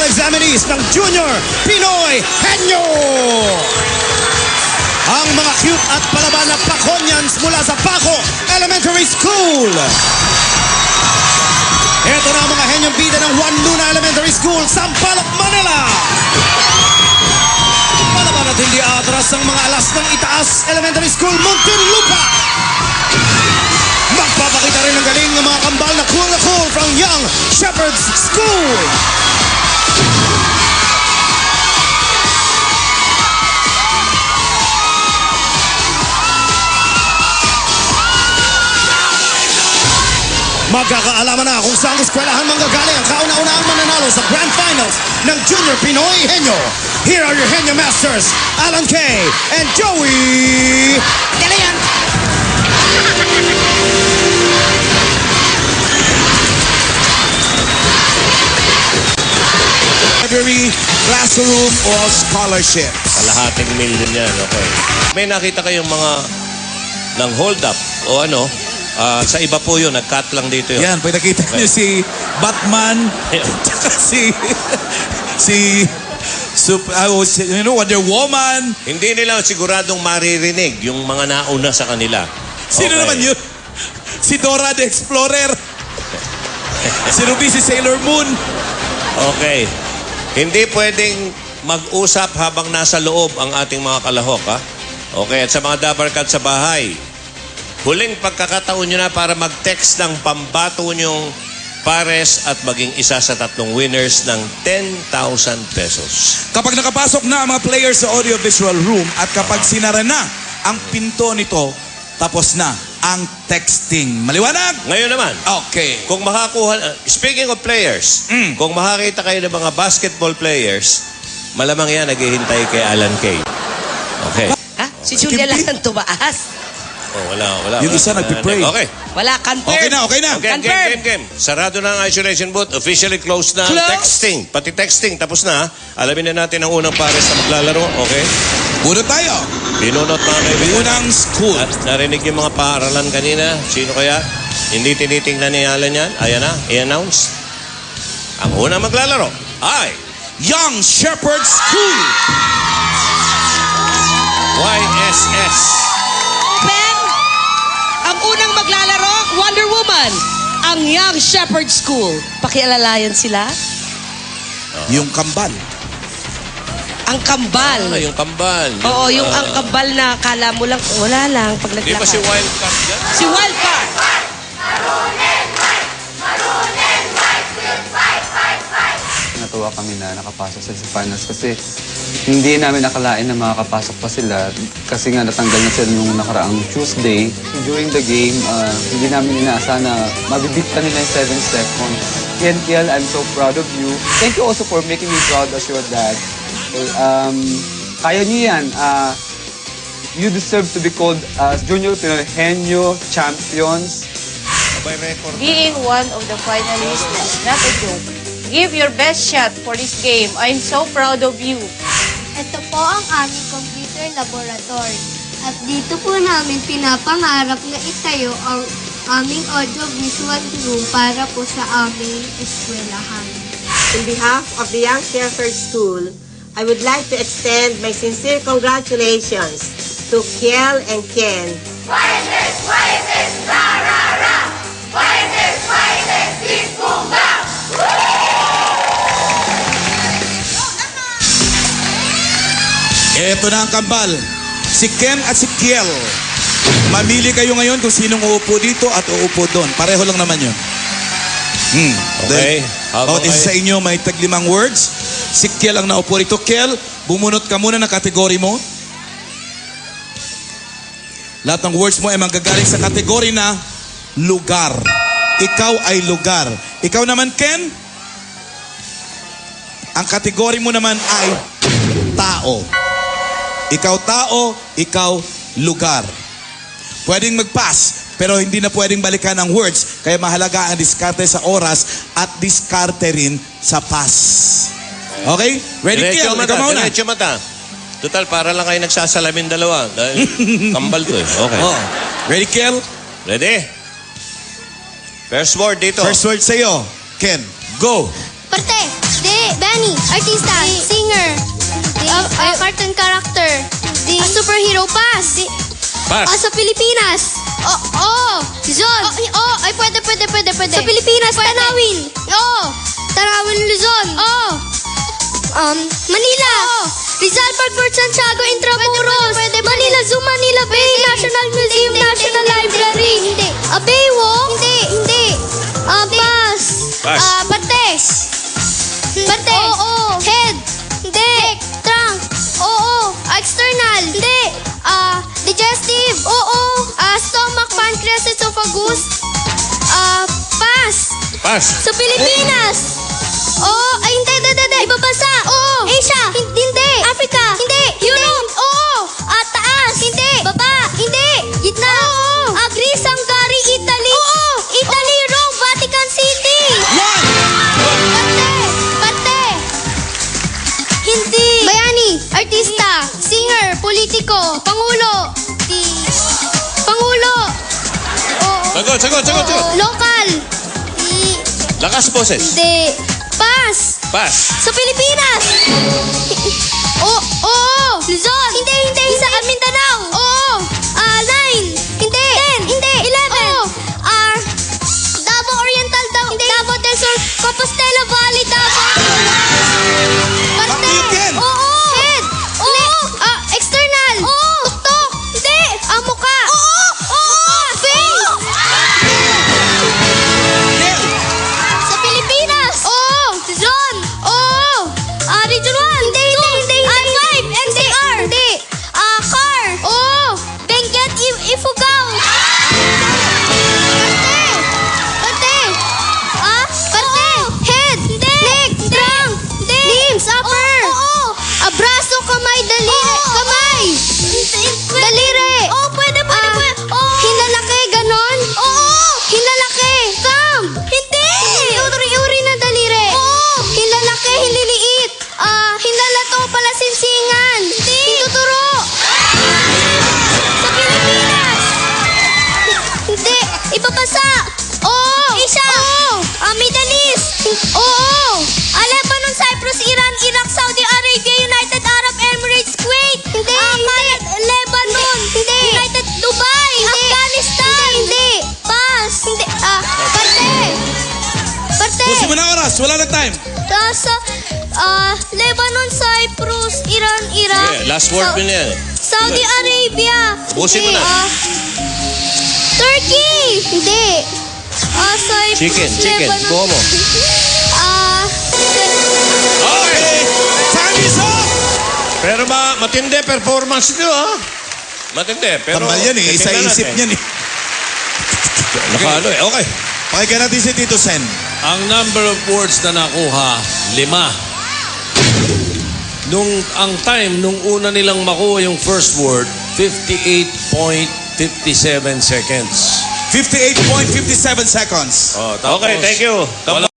final examinees ng Junior Pinoy Henyo. Ang mga cute at palaban na Paconians mula sa Paco Elementary School. Ito na ang mga Henyong bida ng Juan Luna Elementary School, Sampaloc, Manila. Palaban at hindi atras ng mga alas ng Itaas Elementary School, Muntinlupa. Magpapakita rin ng galing ng mga kambal na cool from Young Shepherd's School. Magkakaalaman na kung saan eskwelahan manggagaling ang kauna-unahang mananalo sa Grand Finals ng Junior Pinoy Henyo. Here are your Henyo Masters, Alan K. and Joey Galian. Library, classroom, or scholarships. Kalahating million yan, okay. May nakita kayong mga ng hold up o ano? Sa iba po yun, nag-cut lang dito yun. Yan, pag nakita niyo si Batman, tsaka si Wonder Woman. Hindi nila siguradong maririnig yung mga nauna sa kanila. Sino naman yun? Si Dora the Explorer. Si Ruby, si Sailor Moon. Okay. Hindi pwedeng mag-usap habang nasa loob ang ating mga kalahok, ha? Okay, at sa mga dabarkad sa bahay, huling pagkakataon nyo na para mag-text ng pambato nyong pares at maging isa sa tatlong winners ng 10,000 pesos. Kapag nakapasok na ang mga players sa audiovisual room at kapag sinara na ang pinto nito, tapos na ang texting. Maliwanag? Ngayon naman, Okay. kung makakuha, speaking of players, kung makakita kayo ng mga basketball players, malamang yan naghihintay kay Alan K. Okay. Ha? Si Julia lang ang tumaas. Oh, wala. Yung isa nagpipray. Okay. Wala, confirm. Okay na. Okay, game. Sarado na ang isolation booth. Officially closed na ang Close. texting. Pati texting, tapos na. Alamin na natin ang unang pares na maglalaro. Okay? Bunot tayo. Binunot mga kaibigan. Unang school. At narinig yung mga paaralan kanina. Sino kaya? Hindi tinitingnan ni Alan yan. Ayan na, i-announce. Ang unang maglalaro ay Young Shepherd School. YSS. Open. Ang unang maglalaro, Wonder Woman. Ang Young Shepherd School. Pakialalayan sila. Yung kambal. Ang kambal. Yung kambal. Oo, yung ang kambal na kala mo lang, wala lang pag Di ba naglakad. si Wildcat dyan? Si Wildcat. Natuwa kami na nakapasok sila sa finals kasi hindi namin nakalain na makakapasok pa sila kasi nga natanggal na sila nung nakaraang Tuesday. During the game, hindi namin inaasahan na mabibit pa nila yung 7 seconds. Kiel, I'm so proud of you. Thank you also for making me proud as your dad. Kaya niyo yan. You deserve to be called Junior Pinoy Henyo Champions. By record. Being one of the finalists is not a joke. Give your best shot for this game. I'm so proud of you. Ito po ang aming computer laboratory. At dito po namin pinapangarap na itayo ang aming audiovisual room para po sa aming eskwelahan. On behalf of the Young Shepherd School, I would like to extend my sincere congratulations to Kiel and Ken. Ito na ang kambal. Si Ken at si Kiel. Mamili kayo ngayon kung sinong uupo dito at uupo doon. Pareho lang naman yun. Okay. Bawat isa sa inyo may taglimang words. Si Kiel ang naupo rito. Kiel, bumunot ka muna ng kategory mo. Lahat ng words mo ay manggagaling sa kategory na lugar. Ikaw ay lugar. Ikaw naman, Ken, ang kategory mo naman ay tao. Ikaw tao, ikaw lugar. Pwedeng mag-pass, pero hindi na pwedeng balikan ang words. Kaya mahalaga ang diskarte sa oras at diskarte rin sa pass. Okay? Ready, Kiel? Ikaw mauna. Diretso mata. Total, para lang kayo nagsasalamin dalawa. Dahil kambal to eh. Okay. Oh. Ready, Kiel? Ready? First word dito. First word sa'yo. Ken, go. Parte. Di. Benny. Artista. Di. Singer. Di. Cartoon character. Di. Superhero. Pass. Di. Pass. Sa Pilipinas. Luzon. Ay, pwede. Sa Pilipinas, Tanawin. Tanawin, Luzon. Manila. Rizal, Pagport, Santiago, Intramuros. Manila Zoo, Manila Bay, National Museum, National Library. Hindi. Baywalk. Hindi. Pass. Pass. Parte. Parte. Head. Hindi. Trunk. External. Hindi. Digestive. Stomach, pancreas, esophagus. Pass. Pass. Sa Pilipinas. Hindi. Ibabasa. Asia. Hindi. Africa. Hindi. Europe. Taas. Hindi. Baba. Hindi. Gitna. Greece, Hungary, Italy. Italy, Rome, Vatican City. Parte. Hindi. Bayani. Artista. Singer. Politiko. Pangulo. Pangulo. Sagot. Local. Lakas boses. Hindi. Pass. Pass. Sa Pilipinas. Luzon. Hindi. Sa Mindanao. 9. Hindi. 10. Hindi. 11. Davao Oriental. Davao del Sur. Compostela Valley. Davao. Parte. Bakit? Head. External. Tuktok. Hindi. Mukha. Face. Sa Pilipinas. Luzon. Region 1. Hindi. R5. NCR. Hindi. Car. Benguet. Ifugao. Parte. Parte. Head. Neck. Trunk. Limbs. Upper. Braso. Kamay. Daliri. Kamay. Daliri. Pwede. Hinlalaki. Ganon. Hinlalaki. Cam. Hindi. Uri na daliri. Hinlalaki. Hinliliit. Hinlalato. Palasinsingan. Hintuturo. Sa Pilipinas. Hindi. Ibabasa. Asia. Middle East. Lebanon, Cyprus, Iran, Iraq, Saudi Arabia, United Arab Emirates, Kuwait. Hindi. Lebanon. Hindi. United Dubai. Afghanistan. Hindi. Pass. Hindi. Parte. Pusin mo na oras. Wala na time. Sa Lebanon, Cyprus, Iran, Iraq. Sige, last word mo na yan. Saudi Arabia. Busin mo Hindi. na. Turkey. Hindi. Cyprus, Chicken. Lebanon. Kuha mo. Okay. Time is up! Pero matindi performance nyo, ha? Matindi. Pero Tambal yan eh. Isa titingnan isip natin. niyan eh. Nakano eh. Okay. Pakinggan natin si Tito Sen. Ang number of words na nakuha, 5. Ang time, nung una nilang makuha yung first word, 58.57 seconds. 58.57 seconds. Tapos, Okay, thank you.